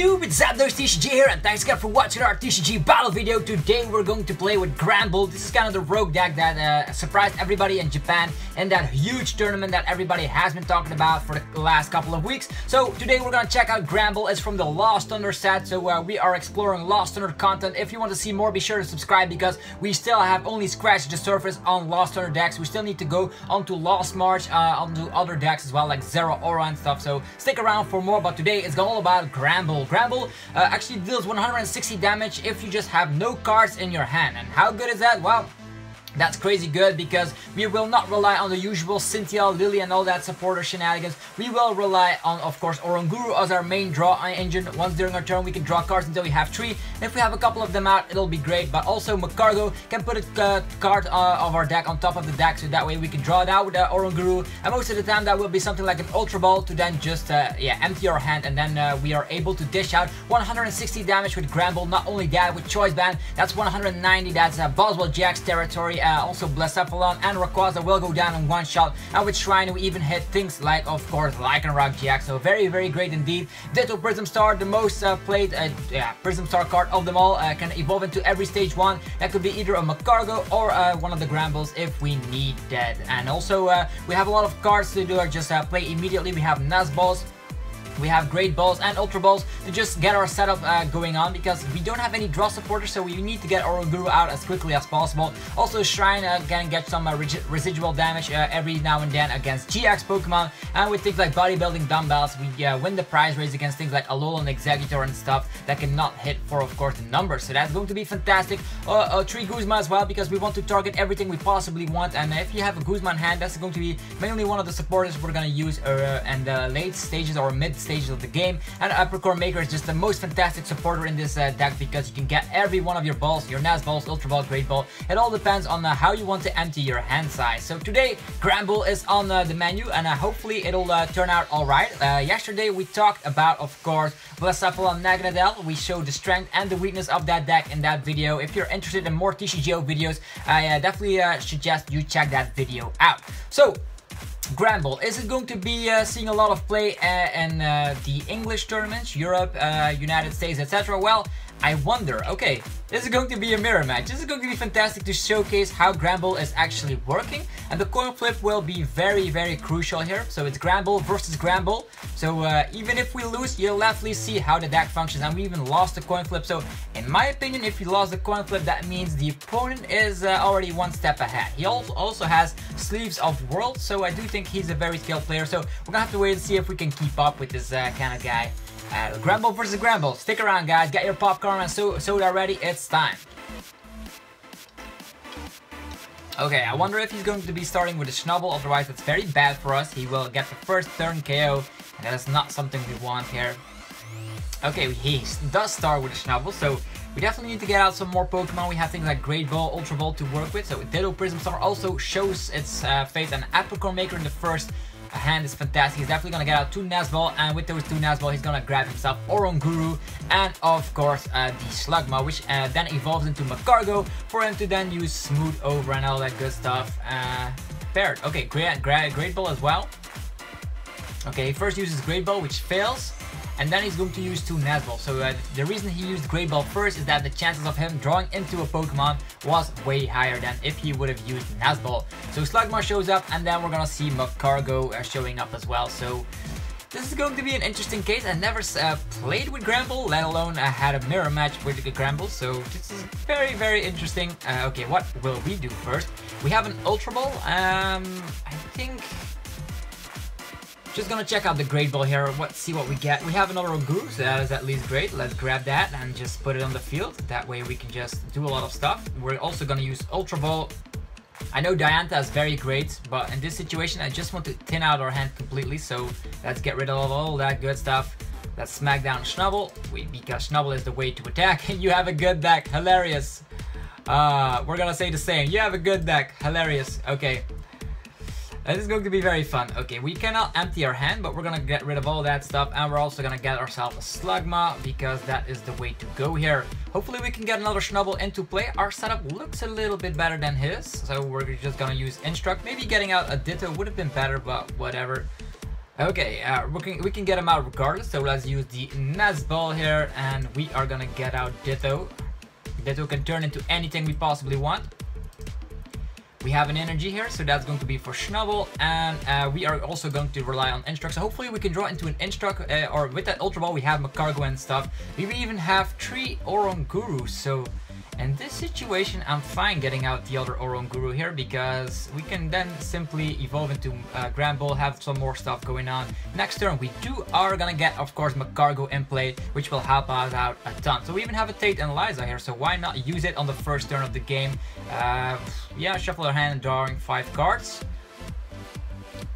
YouTube, it's TCG here, and thanks again for watching our TCG battle video. Today we're going to play with Granbull. This is kind of the rogue deck that surprised everybody in Japan in that huge tournament that everybody has been talking about for the last couple of weeks. So today we're going to check out Granbull. It's from the Lost Thunder set, so we are exploring Lost Thunder content. If you want to see more, be sure to subscribe because we still have only scratched the surface on Lost Thunder decks. We still need to go onto Lost March, onto other decks as well, like Zero Aura and stuff. So stick around for more, but today it's all about Granbull. Granbull actually deals 160 damage if you just have no cards in your hand. And how good is that? Well, that's crazy good because we will not rely on the usual Cynthia, Lily and all that supporter shenanigans. We will rely on, of course, Oranguru as our main draw engine. Once during our turn we can draw cards until we have 3. And if we have a couple of them out, it'll be great. But also Magcargo can put a card of our deck on top of the deck, so that way we can draw it out with Oranguru. And most of the time that will be something like an Ultra Ball to then just empty our hand, and then we are able to dish out 160 damage with Granbull. Not only that, with Choice Band, that's 190. That's Boswell Jack's territory. Also Blacephalon and Rayquaza will go down in one shot, and with Shrine we even hit things like, of course, Lycanroc GX, so very, very great indeed. Ditto Prism Star, the most played Prism Star card of them all, can evolve into every stage 1. That could be either a Magcargo or one of the Granbulls if we need that. And also we have a lot of cards to do, just play immediately. We have Nazballs, we have Great Balls and Ultra Balls to just get our setup going on, because we don't have any draw supporters, so we need to get Oranguru out as quickly as possible. Also Shrine can get some residual damage every now and then against GX Pokemon, and with things like bodybuilding dumbbells we win the prize race against things like Alolan Executor and stuff that cannot hit for, of course, the numbers. So that's going to be fantastic. 3 Guzma as well, because we want to target everything we possibly want, and if you have a Guzma in hand, that's going to be mainly one of the supporters we're going to use in the late stages or mid stages of the game. And Apricorn Maker is just the most fantastic supporter in this deck, because you can get every one of your balls, your Nazballs, Ultra Ball, Great Ball. It all depends on how you want to empty your hand size. So today Granbull is on the menu, and hopefully it'll turn out alright. Yesterday we talked about, of course, Blacephalon Naganadel. We showed the strength and the weakness of that deck in that video. If you're interested in more TCGO videos, I definitely suggest you check that video out. So Granbull, is it going to be seeing a lot of play in the English tournaments, Europe, United States, etc.? Well, I wonder. Okay, this is going to be a mirror match. This is going to be fantastic to showcase how Granbull is actually working, and the coin flip will be very, very crucial here. So it's Granbull versus Granbull. So even if we lose, you'll definitely see how the deck functions, and we even lost the coin flip. So in my opinion, if you lost the coin flip, that means the opponent is already one step ahead. He also has Sleeves of World, so I do think he's a very skilled player. So we're gonna have to wait and see if we can keep up with this kind of guy. Granbull versus Granbull. Stick around, guys. Get your popcorn and soda ready. It's time. Okay, I wonder if he's going to be starting with a Snubbull. Otherwise, that's very bad for us. He will get the first turn KO, and that is not something we want here. Okay, he does start with a Snubbull, so we definitely need to get out some more Pokemon. We have things like Great Ball, Ultra Ball to work with. So Ditto Prism Star also shows its face, and Apricorn Maker in the first hand is fantastic. He's definitely gonna get out 2 Nazball, and with those 2 Nazball he's gonna grab himself Oranguru and, of course, the Slugma, which then evolves into Magcargo for him to then use Smooth Over and all that good stuff. Paired. Okay, Great Ball as well. Okay, he first uses Great Ball, which fails, and then he's going to use 2 Nazball. So the reason he used Great Ball first is that the chances of him drawing into a Pokemon was way higher than if he would have used Nazball. So Slugma shows up, and then we're gonna see Magcargo showing up as well. So this is going to be an interesting case. I never played with Granbull, let alone had a mirror match with Granbull. So this is very, very interesting. Okay, what will we do first? We have an Ultra Ball. I think just gonna check out the Great Ball here, see what we get. We have another Oranguru, so that is at least great. Let's grab that and just put it on the field. That way we can just do a lot of stuff. We're also gonna use Ultra Ball. I know Diantha is very great, but in this situation I just want to thin out our hand completely, so let's get rid of all that good stuff. Let's smack down Snubbull, because Snubbull is the way to attack. You have a good deck, hilarious. We're gonna say the same. You have a good deck, hilarious. Okay. This is going to be very fun. Okay, we cannot empty our hand, but we're gonna get rid of all that stuff, and we're also gonna get ourselves a Slugma, because that is the way to go here. Hopefully we can get another Snubbull into play. Our setup looks a little bit better than his, so we're just gonna use Instruct. Maybe getting out a Ditto would have been better, but whatever. Okay, we can get him out regardless, so let's use the Snubbull here, and we are gonna get out Ditto. Ditto can turn into anything we possibly want. We have an energy here, so that's going to be for Snubbull, and we are also going to rely on Instruct. So hopefully we can draw into an Instruct, or with that Ultra Ball we have Magcargo and stuff. We even have 3 Oranguru, so in this situation I'm fine getting out the other Oranguru here, because we can then simply evolve into Granbull, have some more stuff going on. Next turn we are gonna get, of course, Magcargo in play, which will help us out a ton. So we even have a Tate Liza here, so why not use it on the first turn of the game? Yeah, shuffle our hand and drawing 5 cards.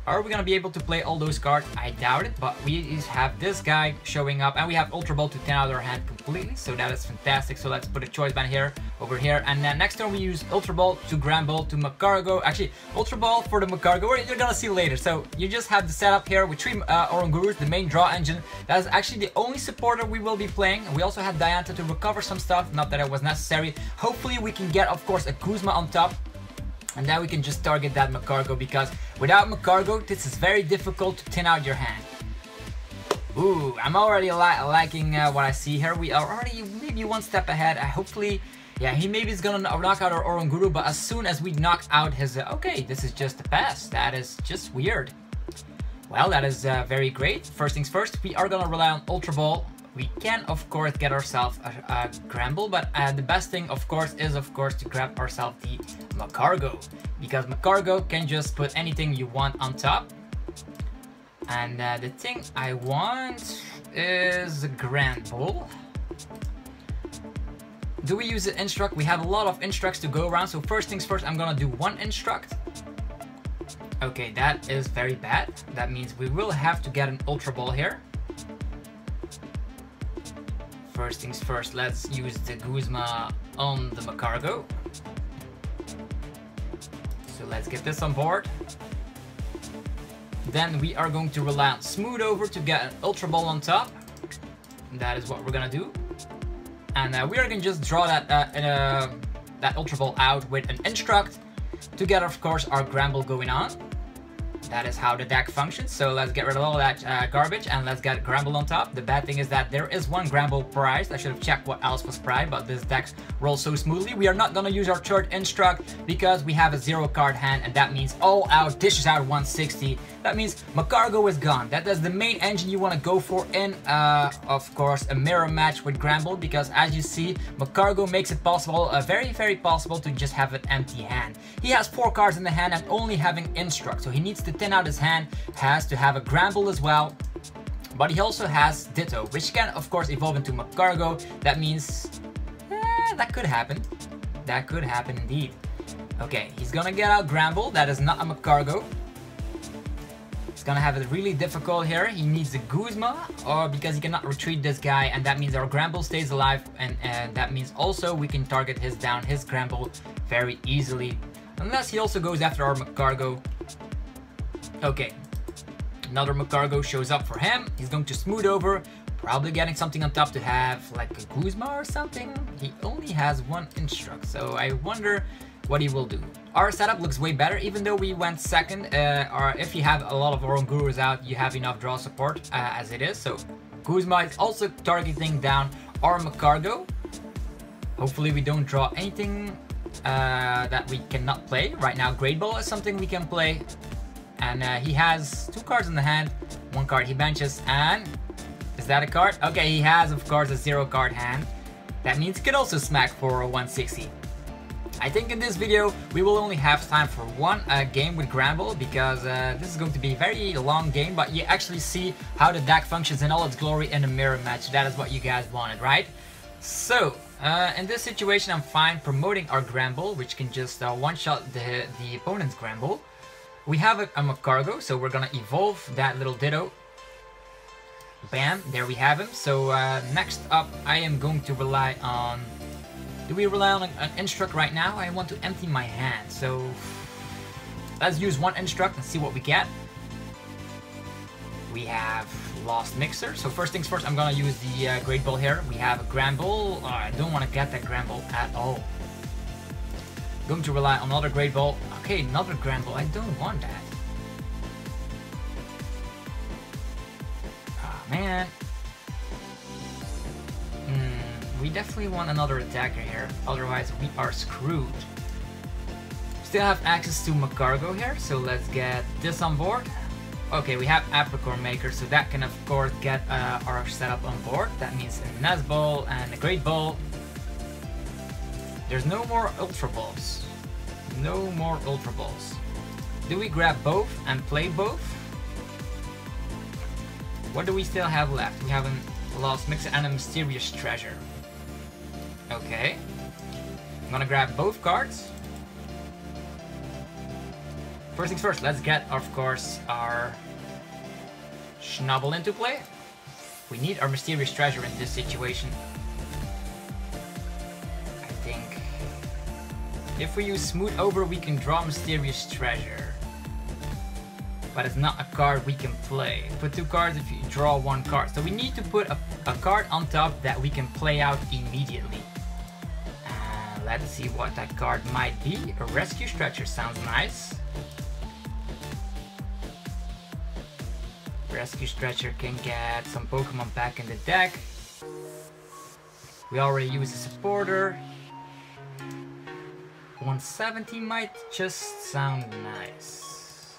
Are we gonna be able to play all those cards? I doubt it, but we have this guy showing up, and we have Ultra Ball to 10 out of our hand completely, so that is fantastic. So let's put a choice band here, over here, and then next turn we use Ultra Ball to Granbull to Magcargo. Actually, Ultra Ball for the Magcargo, you're gonna see later. So you just have the setup here with 3 Orangurus, the main draw engine. That is actually the only supporter we will be playing. We also have Diantha to recover some stuff, not that it was necessary. Hopefully we can get, of course, a Guzma on top. And then we can just target that Magcargo, because without Magcargo, this is very difficult to thin out your hand. Ooh, I'm already liking what I see here. We are already maybe one step ahead. Hopefully, yeah, he maybe is gonna knock out our Oranguru, but as soon as we knock out his... okay, this is just a pass. That is just weird. Well, that is very great. First things first, we are gonna rely on Ultra Ball. We can, of course, get ourselves a Granbull, but the best thing, of course, is, of course, to grab ourselves the Magcargo, because Magcargo can just put anything you want on top. And the thing I want is a Granbull. Do we use an Instruct? We have a lot of Instructs to go around, so first things first, I'm gonna do 1 Instruct. Okay, that is very bad. That means we will have to get an Ultra Ball here. First things first, let's use the Guzma on the Magcargo. So let's get this on board. Then we are going to rely on Smooth Over to get an Ultra Ball on top. That is what we're gonna do. And we are gonna just draw that Ultra Ball out with an Instruct to get, of course, our Granbull going on. That is how the deck functions, so let's get rid of all that garbage and let's get Granbull on top. The bad thing is that there is 1 Granbull prized. I should have checked what else was prized, but this deck rolls so smoothly. We are not gonna use our 3rd Instruct because we have a 0 card hand, and that means all out, dishes out 160. That means Magcargo is gone. That is the main engine you want to go for in, of course, a mirror match with Granbull, because as you see, Magcargo makes it possible, very, very possible, to just have an empty hand. He has 4 cards in the hand and only having Instruct, so he needs to thin out his hand, has to have a Granbull as well. But he also has Ditto, which can, of course, evolve into Magcargo. That means, that could happen. That could happen indeed. Okay, he's gonna get out Granbull. That is not a Magcargo. Gonna have it really difficult here. He needs a Guzma, or because he cannot retreat this guy, and that means our Granbull stays alive, and that means also we can target his Granbull very easily, unless he also goes after our Magcargo. Okay, another Magcargo shows up for him. He's going to Smooth Over, probably getting something on top to have like a Guzma or something. He only has 1 Instruct, so I wonder what he will do. Our setup looks way better, even though we went second, or if you have a lot of Orangurus out, you have enough draw support as it is. So Guzma is also targeting down our Magcargo. Hopefully we don't draw anything that we cannot play. Right now Great Ball is something we can play, and he has 2 cards in the hand, 1 card he benches, and is that a card? Okay, he has, of course, a 0 card hand. That means he can also smack for a 160. I think in this video we will only have time for 1 game with Granbull, because this is going to be a very long game, but you actually see how the deck functions in all its glory in a mirror match. That is what you guys wanted, right? So in this situation I'm fine promoting our Granbull, which can just one-shot the opponent's Granbull. We have a Magcargo, so we're gonna evolve that little Ditto. Bam, there we have him. So next up I am going to rely on... Do we rely on an Instruct right now? I want to empty my hand, so let's use 1 Instruct and see what we get. We have Lost Mixer, so first things first, I'm gonna use the Great Ball here. We have a Granbull. I don't want to get that Granbull at all. Going to rely on another Great Ball. Okay, another Granbull. I don't want that. man. We definitely want another attacker here, otherwise we are screwed. Still have access to Magcargo here, so let's get this on board. Okay, we have Apricorn Maker, so that can of course get our setup on board. That means a Nazball and a Great Ball. There's no more Ultra Balls. No more Ultra Balls. Do we grab both and play both? What do we still have left? We have a Lost Mixer and a Mysterious Treasure. Okay. I'm gonna grab both cards. First things first, let's get, of course, our Snubbull into play. We need our Mysterious Treasure in this situation. I think if we use Smooth Over, we can draw Mysterious Treasure. But it's not a card we can play. Put 2 cards if you draw 1 card. So we need to put a card on top that we can play out immediately. Let's see what that card might be. A Rescue Stretcher sounds nice. Rescue Stretcher can get some Pokemon back in the deck. We already use a supporter. 170 might just sound nice.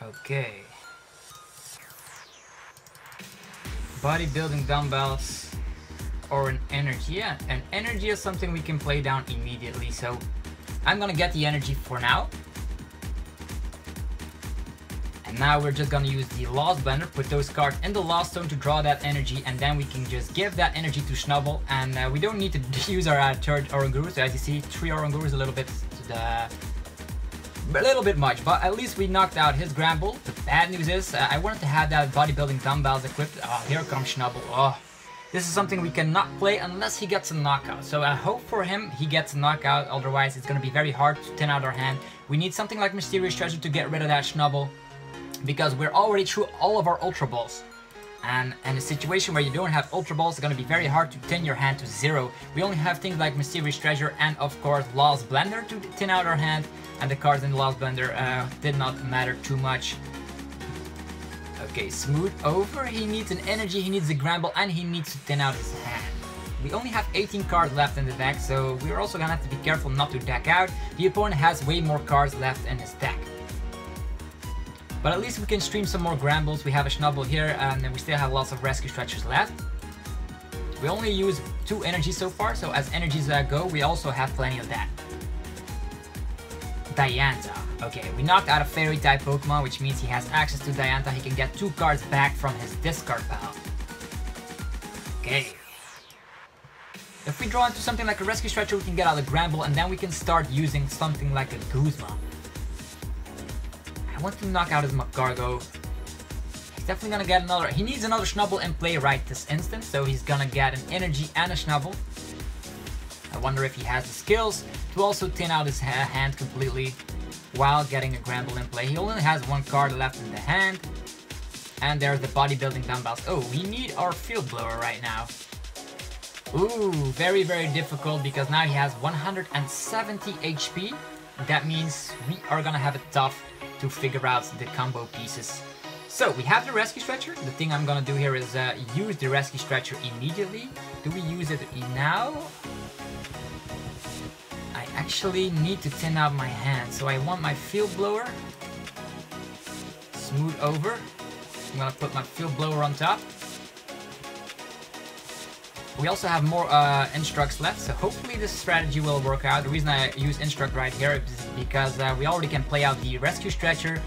Okay. Bodybuilding dumbbells or an energy. Yeah, an energy is something we can play down immediately, so I'm gonna get the energy for now. And now we're just gonna use the Lost Blender, put those cards in the Lost Zone to draw that energy, and then we can just give that energy to Snubbull, and we don't need to use our third Oranguru. So as you see, 3 Oranguru is a little bit much, but at least we knocked out his Granbull. The bad news is, I wanted to have that bodybuilding dumbbells equipped. Oh, here comes Snubbull. Oh, this is something we cannot play unless he gets a knockout. So I hope for him he gets a knockout, otherwise it's gonna be very hard to thin out our hand. We need something like Mysterious Treasure to get rid of that Snubbull, because we're already through all of our Ultra Balls. And in a situation where you don't have Ultra Balls, it's going to be very hard to thin your hand to 0. We only have things like Mysterious Treasure and of course Lost Blender to thin out our hand, and the cards in the Lost Blender did not matter too much. Okay, Smooth Over, he needs an energy, he needs a Granbull, and he needs to thin out his hand. We only have 18 cards left in the deck, so we're also going to have to be careful not to deck out. The opponent has way more cards left in his deck. But at least we can stream some more Granbulls. We have a Snubbull here, and then we still have lots of Rescue Stretchers left. We only use 2 energies so far, so as energies go, we also have plenty of that. Diantha. Okay, we knocked out a Fairy type Pokemon, which means he has access to Diantha. He can get 2 cards back from his discard pile. Okay. If we draw into something like a Rescue Stretcher, we can get out a Granbull, and then we can start using something like a Guzma. I want to knock out his Magcargo. He's definitely gonna get another. He needs another Snubbull in play right this instant, so he's gonna get an energy and a Snubbull. I wonder if he has the skills to also thin out his hand completely while getting a Granbull in play. He only has 1 card left in the hand. And there's the bodybuilding dumbbells. Oh, we need our field blower right now. Ooh, very, very difficult because now he has 170 HP. That means we are gonna have it tough to figure out the combo pieces. So we have the Rescue Stretcher. The thing I'm gonna do here is use the Rescue Stretcher immediately. Do we use it now? I actually need to thin out my hand, so I want my field blower. Smooth Over. I'm gonna put my field blower on top. We also have more Instructs left, so hopefully this strategy will work out. The reason I use Instruct right here is because we already can play out the Rescue Stretcher.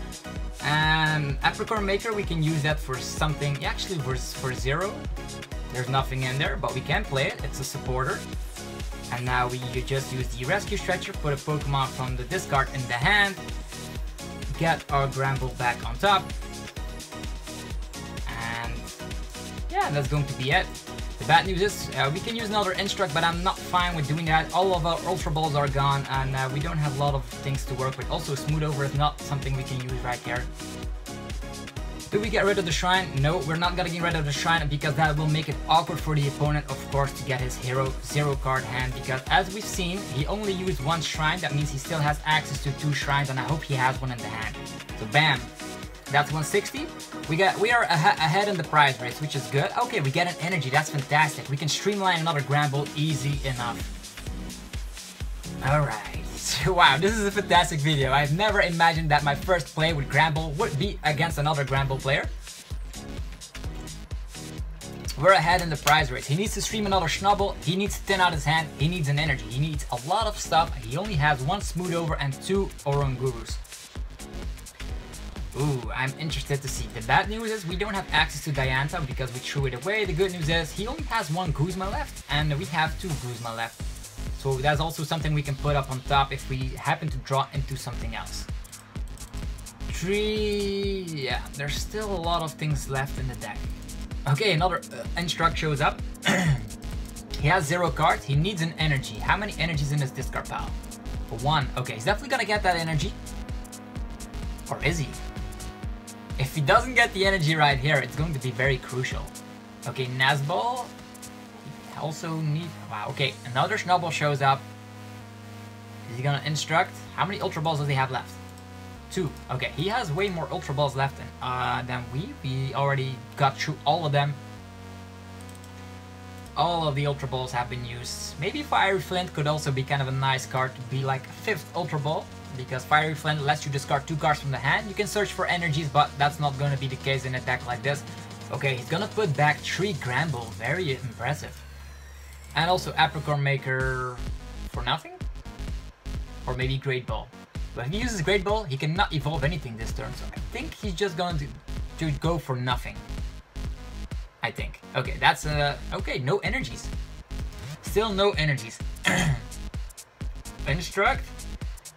And Apricorn Maker, we can use that for something, actually for 0. There's nothing in there, but we can play it. It's a supporter. And now we just use the Rescue Stretcher, put a Pokemon from the discard in the hand, get our Granbull back on top. And yeah, that's going to be it. The bad news is we can use another Instruct, but I'm not fine with doing that. All of our Ultra Balls are gone, and we don't have a lot of things to work with. Also, Smooth Over is not something we can use right here. Do we get rid of the Shrine? No, we're not gonna get rid of the Shrine because that will make it awkward for the opponent, of course, to get his hero 0 card hand, because as we've seen, he only used 1 Shrine. That means he still has access to 2 Shrines, and I hope he has one in the hand. So bam, That's 160. We are ahead in the prize race, which is good. Okay, we get an energy. That's fantastic. We can streamline another Granbull easy enough. Alright. Wow, this is a fantastic video. I've never imagined that my first play with Granbull would be against another Granbull player. We're ahead in the prize race. He needs to stream another Snubbull. He needs to thin out his hand. He needs an energy. He needs a lot of stuff. He only has 1 smooth over and 2 Orangurus. Ooh, I'm interested to see. The bad news is we don't have access to Diantha because we threw it away. The good news is he only has 1 Guzma left and we have 2 Guzma left. So that's also something we can put up on top if we happen to draw into something else. 3... yeah, there's still a lot of things left in the deck. Okay, another Instruct shows up. He has 0 cards. He needs an energy. How many energies in his discard pile? 1. Okay, he's definitely gonna get that energy. Or is he? If he doesn't get the energy right here, it's going to be very crucial. Okay, Nazball. Also need... wow, okay, another Snubbull shows up. Is he gonna Instruct? How many Ultra Balls does he have left? 2. Okay, he has way more Ultra Balls left than we already got through all of them. All of the Ultra Balls have been used. Maybe Fiery Flint could also be kind of a nice card to be like a 5th Ultra Ball, because Fiery Flint lets you discard 2 cards from the hand. You can search for energies, but that's not going to be the case in a deck like this. Okay, he's gonna put back 3 Granbull. Very impressive. And also Apricorn Maker for nothing? Or maybe Great Ball. But if he uses Great Ball, he cannot evolve anything this turn, so I think he's just going to go for nothing. I think. Okay, that's okay, no energies. Still no energies. Instruct.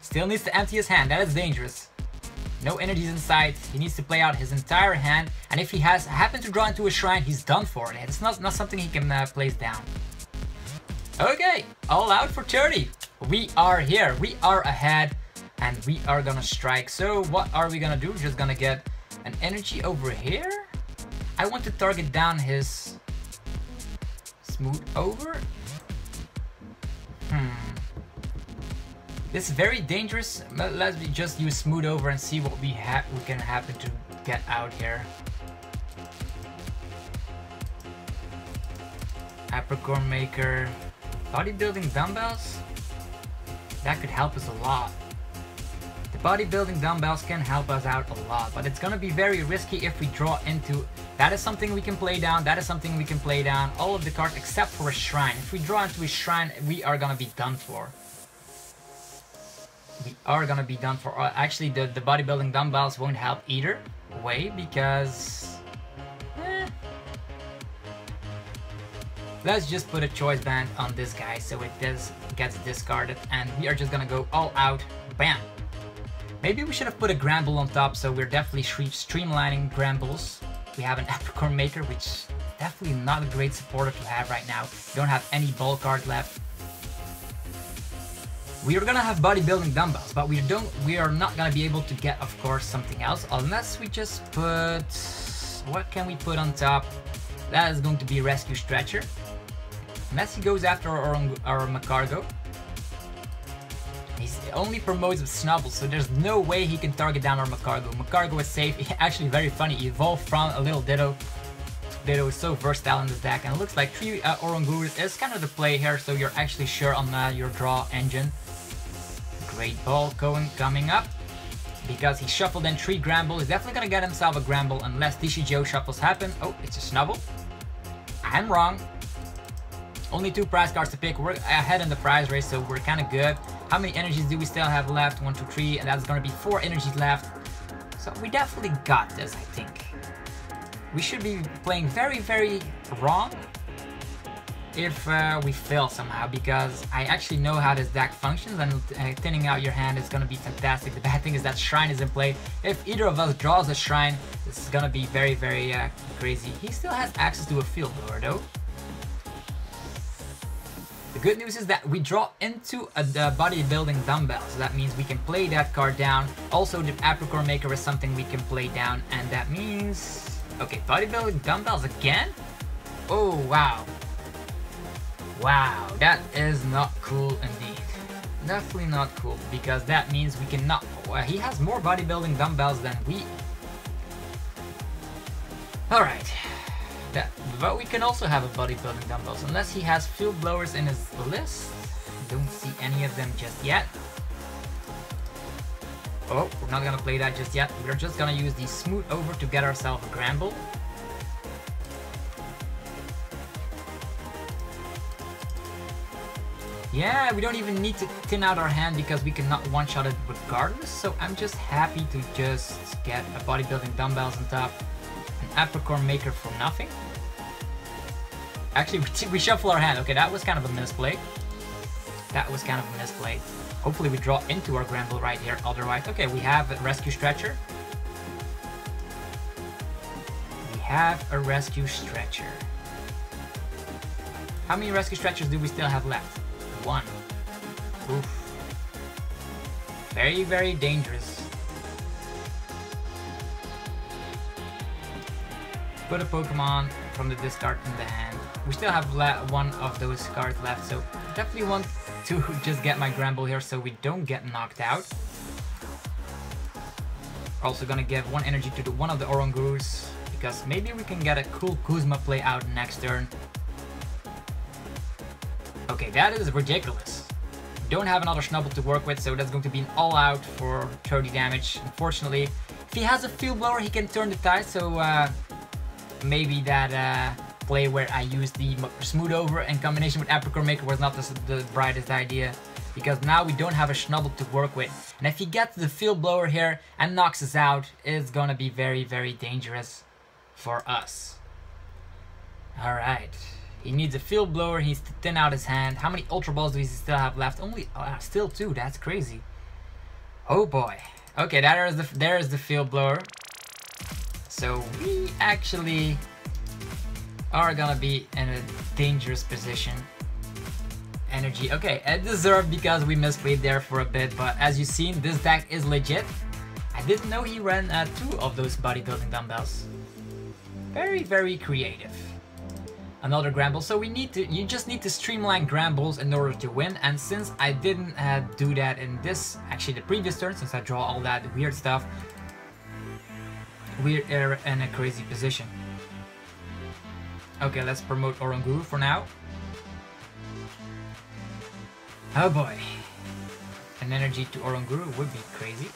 Still needs to empty his hand, that is dangerous. No energies inside, he needs to play out his entire hand, and if he happens to draw into a shrine, he's done for it. It's not something he can place down. Okay, all out for 30. We are here, we are ahead, and we are gonna strike. So what are we gonna do? We're just gonna get an energy over here. I want to target down his smooth over. This is very dangerous. Let's just use smooth over and see what we can happen to get out here. Apricorn Maker. Bodybuilding dumbbells? That could help us a lot. The bodybuilding dumbbells can help us out a lot, but it's gonna be very risky if we draw into... that is something we can play down, that is something we can play down. All of the cards except for a shrine. If we draw into a shrine, we are gonna be done for. We are gonna be done for. Actually, the bodybuilding dumbbells won't help either way because... let's just put a choice band on this guy so it gets discarded, and we are just gonna go all out. Bam! Maybe we should have put a Granbull on top, so we're definitely streamlining Granbulls. We have an Apricorn Maker, which is definitely not a great supporter to have right now. We don't have any ball cards left. We are gonna have bodybuilding dumbbells, but we are not gonna be able to get, of course, something else unless we just put... what can we put on top? That is going to be Rescue Stretcher. Unless he goes after our Magcargo. He only promotes with Snubbull, so there's no way he can target down our Magcargo. Magcargo is safe. Actually, very funny. He evolved from a little Ditto. Ditto is so versatile in this deck, and it looks like 3 Orangurus is kind of the play here, so you're actually sure on your draw engine. Great Ball coming up. Because he shuffled in 3 Granbull. He's definitely gonna get himself a Granbull unless TCG shuffles happen. Oh, it's a Snubbull. I'm wrong. Only 2 prize cards to pick. We're ahead in the prize race, so we're kind of good. How many energies do we still have left? 1, 2, 3, and that's gonna be 4 energies left. So we definitely got this, I think. We should be playing very, very wrong if we fail somehow, because I actually know how this deck functions, and thinning out your hand is gonna be fantastic. The bad thing is that Shrine is in play. If either of us draws a Shrine, this is gonna be very, very crazy. He still has access to a Field Blower though. The good news is that we draw into the bodybuilding dumbbell, so that means we can play that card down. Also, the Apricorn Maker is something we can play down, and that means... okay, bodybuilding dumbbells again? Oh, wow. Wow, that is not cool indeed. Definitely not cool, because that means we cannot... he has more bodybuilding dumbbells than we Alright. But we can also have a bodybuilding dumbbells, unless he has field blowers in his list. Don't see any of them just yet. Oh, we're not gonna play that just yet. We're just gonna use the smooth over to get ourselves a Granbull. Yeah, we don't even need to thin out our hand because we cannot one-shot it regardless. So I'm just happy to just get a bodybuilding dumbbells on top, an Apricorn Maker for nothing. Actually, we shuffle our hand. Okay, that was kind of a misplay. That was kind of a misplay. Hopefully we draw into our Granbull right here. Otherwise, okay, we have a rescue stretcher. We have a rescue stretcher. How many rescue stretchers do we still have left? One. Oof. Very, very dangerous. Put a Pokemon from the discard in the hand. We still have one of those cards left, so definitely want to just get my Granbull here so we don't get knocked out. Also gonna give one energy to one of the Orangurus, because maybe we can get a cool Guzma play out next turn. Okay, that is ridiculous. Don't have another Snubbull to work with, so that's going to be an all-out for 30 damage. Unfortunately, if he has a field blower, he can turn the tide, so maybe that play where I used the smooth over in combination with Apricorn Maker was not the brightest idea, because now we don't have a Snubbull to work with. And if he gets the field blower here and knocks us out, it's gonna be very, very dangerous for us. Alright. He needs a field blower, he needs to thin out his hand. How many Ultra Balls do he still have left? Only, still 2, that's crazy. Oh boy. Okay, there is the field blower. So we actually are gonna be in a dangerous position. Energy, okay, it deserved because we misplayed there for a bit, but as you've seen, this deck is legit. I didn't know he ran 2 of those bodybuilding dumbbells. Very, very creative. Another Granbull, so you just need to streamline Granbulls in order to win, and since I didn't do that in this, actually the previous turn, since I draw all that weird stuff, we're in a crazy position. Okay, let's promote Oranguru for now. Oh boy. An energy to Oranguru would be crazy.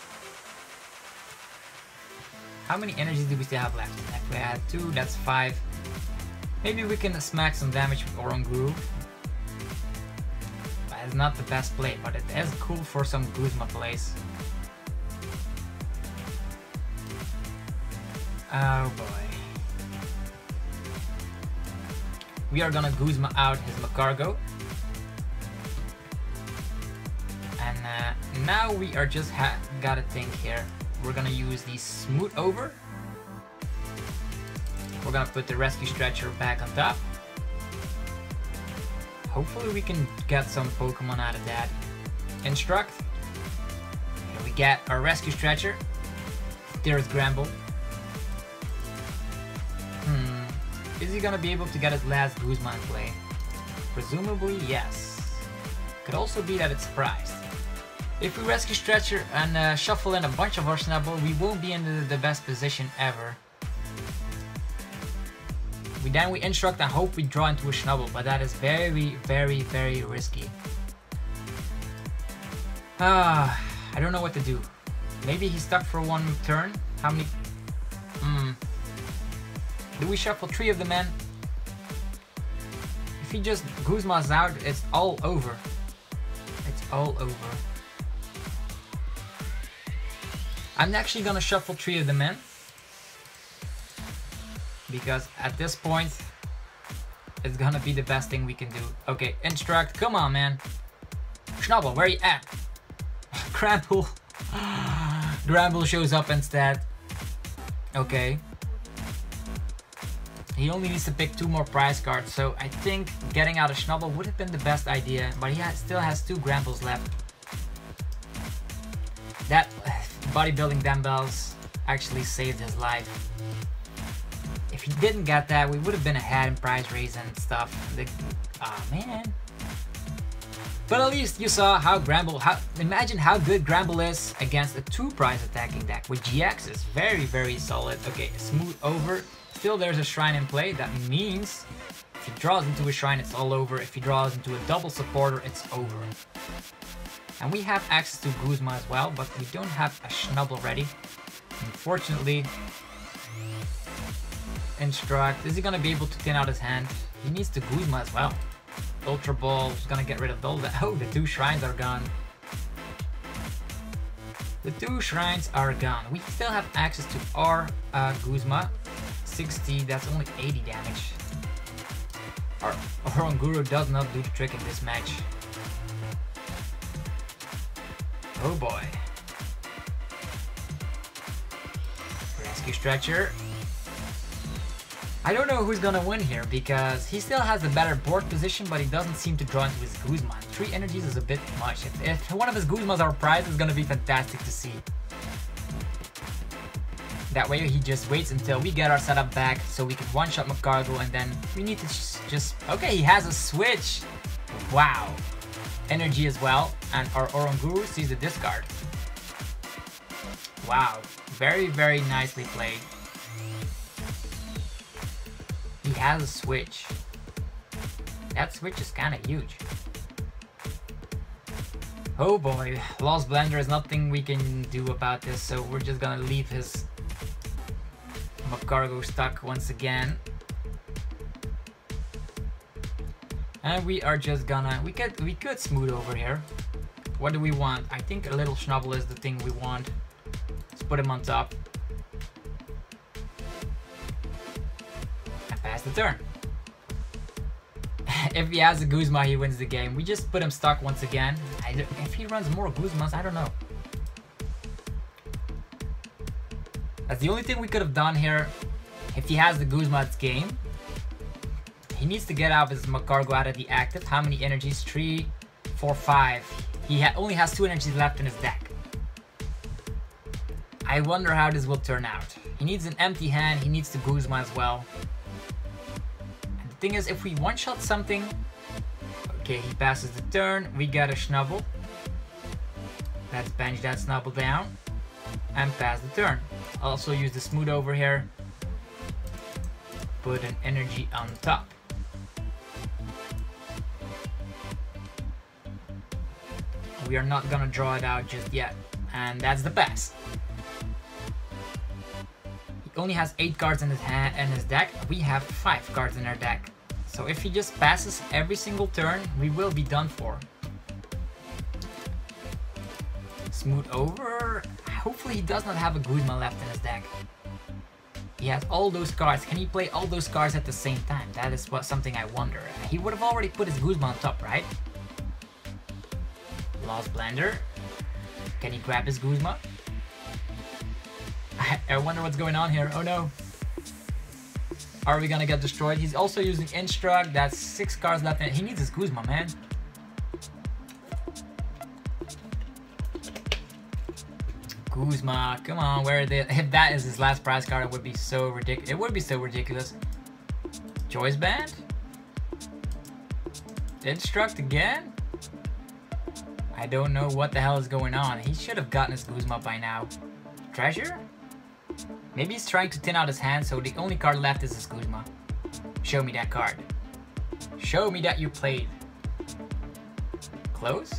How many energies do we still have left? If we had 2, that's 5. Maybe we can smack some damage with Oranguru. It's not the best play, but it is cool for some Guzma plays. Oh boy. We are gonna Guzma out his Magcargo. And now we are just gotta think here. We're gonna use the smooth over. We're gonna put the rescue stretcher back on top. Hopefully we can get some Pokemon out of that. Instruct. Here we get our rescue stretcher. There's Granbull. Is he gonna be able to get his last Guzma in play? Presumably, yes. Could also be that it's surprised. If we rescue stretcher and shuffle in a bunch of our Snubbull, we won't be in the best position ever. Then we instruct and hope we draw into a Snubbull, but that is very, very, very risky. I don't know what to do. Maybe he's stuck for one turn. How many? Do we shuffle 3 of the men? If he just Guzma's out, it's all over. It's all over. I'm actually gonna shuffle 3 of the men, because at this point it's gonna be the best thing we can do. Okay, instruct, come on man. Snubbull, where you at? Granbull. Granbull shows up instead. Okay. He only needs to pick 2 more prize cards, so I think getting out a Snubbull would have been the best idea, but he still has 2 Granbulls left. That bodybuilding dumbbells actually saved his life. If he didn't get that, we would have been ahead in prize raise and stuff. Aw, man. But at least you saw how Granbull, imagine how good Granbull is against a 2 prize attacking deck with GX is very, very solid. Okay, smooth over, Still there's a shrine in play. That means if he draws into a shrine, it's all over. If he draws into a double supporter, it's over. And we have access to Guzma as well, but we don't have a Snubbull ready. Unfortunately, Instruct. Is he gonna be able to thin out his hand? He needs to Guzma as well. Ultra Ball is gonna get rid of all that. Oh, the 2 shrines are gone. The 2 shrines are gone. We still have access to our Guzma. 60, that's only 80 damage. Our Oranguru does not do the trick in this match. Oh boy. Rescue Stretcher. I don't know who's gonna win here because he still has a better board position, but he doesn't seem to draw into his Guzma. 3 energies is a bit much. If one of his Guzmas are prized, it's gonna be fantastic to see. That way he just waits until we get our setup back so we can one-shot Magcargo, and then we need to just... Okay, he has a switch! Wow. Energy as well, and our Oranguru sees the discard. Wow. Very, very nicely played. He has a switch. That switch is kind of huge. Oh boy, Lost Blender is nothing we can do about this, so we're just gonna leave his Magcargo stuck once again. And we are just gonna, we could smooth over here. What do we want? I think a little Snubbull is the thing we want. Let's put him on top. And pass the turn. If he has a Guzma, he wins the game. We just put him stuck once again. If he runs more Guzmas, I don't know. That's the only thing we could have done here. If he has the Guzma, it's game. He needs to get out his Magcargo out of the active. How many energies? 3, 4, 5. He only has 2 energies left in his deck. I wonder how this will turn out. He needs an empty hand. He needs to Guzma as well. And the thing is, if we one-shot something... Okay, he passes the turn. We got a Snubbull. Let's bench that Snubbull down. And pass the turn. Also use the smooth over here. Put an energy on top. We are not gonna draw it out just yet. And that's the pass. He only has 8 cards in his hand and his deck. We have 5 cards in our deck. So if he just passes every single turn, we will be done for. Smooth over. Hopefully he does not have a Guzma left in his deck. He has all those cards. Can he play all those cards at the same time? That is something I wonder. He would have already put his Guzma on top, right? Lost Blender. Can he grab his Guzma? I wonder what's going on here. Oh no. Are we gonna get destroyed? He's also using Instruct. That's 6 cards left. He needs his Guzma, man. Guzma, come on, where are they? If that is his last prize card, it would be so ridiculous. It would be so ridiculous. Choice Band? Instruct again? I don't know what the hell is going on. He should have gotten his Guzma by now. Treasure? Maybe he's trying to thin out his hand, so the only card left is his Guzma. Show me that card. Show me that you played. Close?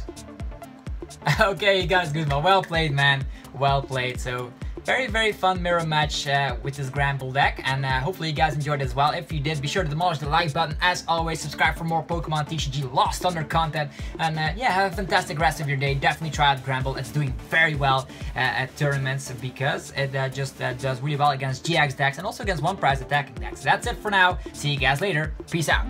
Okay, he got his Guzma. Well played, man. Well played. So very, very fun mirror match with this Granbull deck, and hopefully you guys enjoyed it as well. If you did, be sure to demolish the like button. As always, subscribe for more Pokemon TCG Lost Thunder content, and yeah, have a fantastic rest of your day. Definitely try out Granbull. It's doing very well at tournaments because it just does really well against GX decks and also against one prize attacking decks. That's it for now. See you guys later. Peace out.